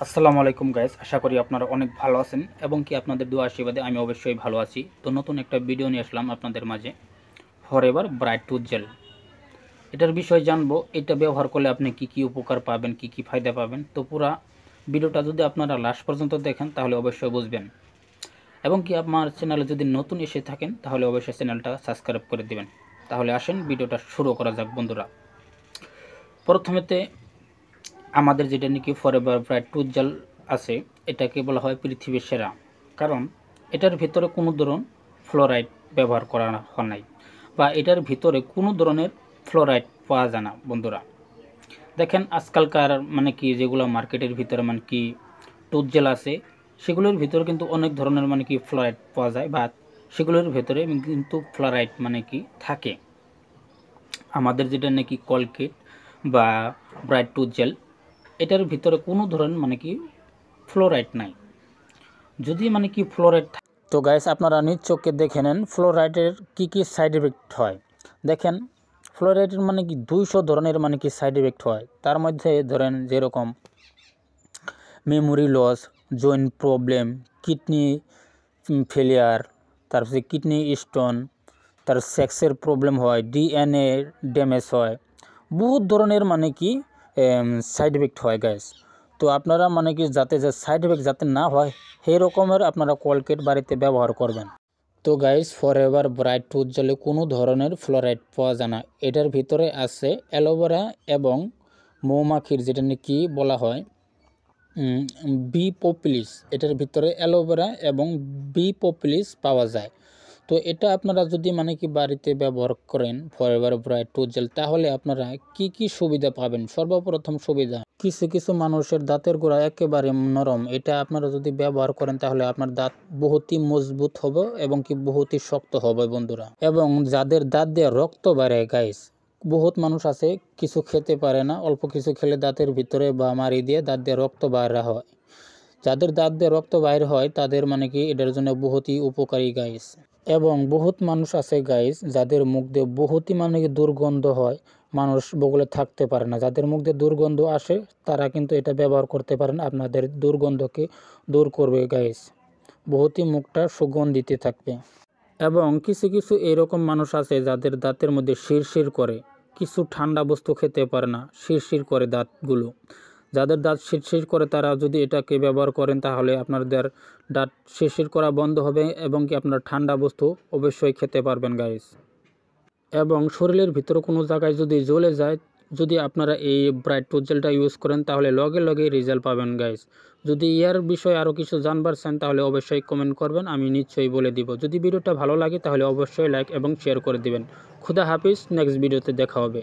আসসালামু আলাইকুম গাইস, আশা করি আপনারা অনেক ভালো আছেন এবং কি আপনাদের দোয়া আশীর্বাদে আমি অবশ্যই ভালো আছি। তো নতুন একটা ভিডিও নিয়ে আসলাম আপনাদের মাঝে, ফরএভার ব্রাইট টুথ জেল। এটার বিষয়ে জানবো, এটা ব্যবহার করলে আপনি কি কি উপকার পাবেন, কি কি ফায়দা পাবেন। তো পুরা ভিডিওটা যদি আপনারা লাস্ট পর্যন্ত দেখেন তাহলে অবশ্যই বুঝবেন। এবং কি আমার চ্যানেলে যদি নতুন এসে থাকেন তাহলে অবশ্যই চ্যানেলটা সাবস্ক্রাইব করে দিবেন। তাহলে আসেন ভিডিওটা শুরু করা যাক বন্ধুরা। প্রথমেতে আমাদের যেটা নাকি ফরএভার ব্রাইট টুথ জেল আছে, এটাকে বলা হয় পৃথিবীর সেরা। কারণ এটার ভিতরে কোনো ধরনের ফ্লোরাইড ব্যবহার করা হয় নাই, বা এটার ভিতরে কোনো ধরনের ফ্লোরাইড পাওয়া যায় না বন্ধুরা। দেখেন আজকালকার কি যেগুলো মার্কেটের ভিতরে কি টুথ জেল আছে, সেগুলোর ভিতরে কিন্তু অনেক ধরনের কি ফ্লোরাইড পাওয়া যায়, বা সেগুলোর ভিতরে কিন্তু ফ্লোরাইড কি থাকে। আমাদের যেটা নাকি কলগেট বা ব্রাইট টুথ জেল, এটার ভিতরে কোনো ধরনের কি ফ্লোরাইড নাই। যদি কি ফ্লোরাইড, তো গাইস আপনারা নিজ চোখে দেখে নেন ফ্লোরাইডের কি কি সাইড এফেক্ট হয়। দেখেন ফ্লোরাইডের কি 200 ধরনের কি সাইড এফেক্ট হয়। তার মধ্যে ধরেন যেরকম memory loss, joint problem, kidney failure, তারপরে কিডনি স্টোন, তার সেক্সের প্রবলেম হয়, ডিএনএ ড্যামেজ হয়, বহুত ধরনের কি সাইড এফেক্ট হয় গাইস। তো আপনারা কি যাতে সাইড এফেক্ট যাতে না হয় সেই রকমের আপনারা কলগেট বাড়িতে ব্যবহার করবেন। তো গাইস ফরএভার ব্রাইট টুথ জেলে কোনো ধরনের ফ্লোরাইড পাওয়া যায় না। এটার ভিতরে আছে অ্যালোভেরা এবং মৌমাখির যেটা নাকি বলা হয় বি পপুলিস। এটার ভিতরে অ্যালোভেরা এবং বি পপুলিস পাওয়া যায়। তো এটা আপনারা যদি কি বাড়িতে ব্যবহার করেন ফরএভার ব্রাইট টুথ জেল, তাহলে আপনারা কি কি সুবিধা পাবেন। সর্বপ্রথম সুবিধা, কিছু কিছু মানুষের দাঁতের গোড়া একেবারে নরম, এটা আপনারা যদি ব্যবহার করেন তাহলে আপনার দাঁত বহুতই মজবুত হবে এবং কি বহুতই শক্ত হবে বন্ধুরা। এবং যাদের দাঁত দিয়ে রক্ত বাড়ে গাইস, বহুত মানুষ আছে কিছু খেতে পারে না, অল্প কিছু খেলে দাঁতের ভিতরে বা মারি দিয়ে দাঁত দিয়ে রক্ত বাইর হয়। যাদের দাঁত দিয়ে রক্ত বাইর হয় তাদের কি এটার জন্য বহুতই উপকারী গাইস। এবং বহুত মানুষ আছে গাইস যাদের মুখ দিয়ে বহুতই দুর্গন্ধ হয়, মানুষ বগলে থাকতে পারে না। যাদের মুখ দিয়ে দুর্গন্ধ আসে তারা কিন্তু এটা ব্যবহার করতে পারেন, আপনাদের দুর্গন্ধকে দূর করবে গাইস, বহুতই মুখটা সুগন্ধিতে থাকবে। এবং কিছু কিছু এরকম মানুষ আছে যাদের দাঁতের মধ্যে শিরশির করে, কিছু ঠান্ডা বস্তু খেতে পারে না, শিরশির করে দাঁতগুলো। যাদের দাঁত শিরশির করে তারা যদি এটাকে ব্যবহার করেন তাহলে আপনাদের দাঁত শিরশির করা বন্ধ হবে এবং কি আপনারা ঠান্ডা বস্তু অবশ্যই খেতে পারবেন গাইস। এবং শরীরের ভিতরে কোনো জায়গায় যদি জ্বলে যায়, যদি আপনারা এই ব্রাইট টুথ জেলটা ইউজ করেন তাহলে লগে লগে রেজাল্ট পাবেন গাইস। যদি এর বিষয়ে আরও কিছু জানবার চান তাহলে অবশ্যই কমেন্ট করবেন, আমি নিশ্চয়ই বলে দিব। যদি ভিডিওটা ভালো লাগে তাহলে অবশ্যই লাইক এবং শেয়ার করে দিবেন। খুদা হাফিজ, নেক্সট ভিডিওতে দেখা হবে।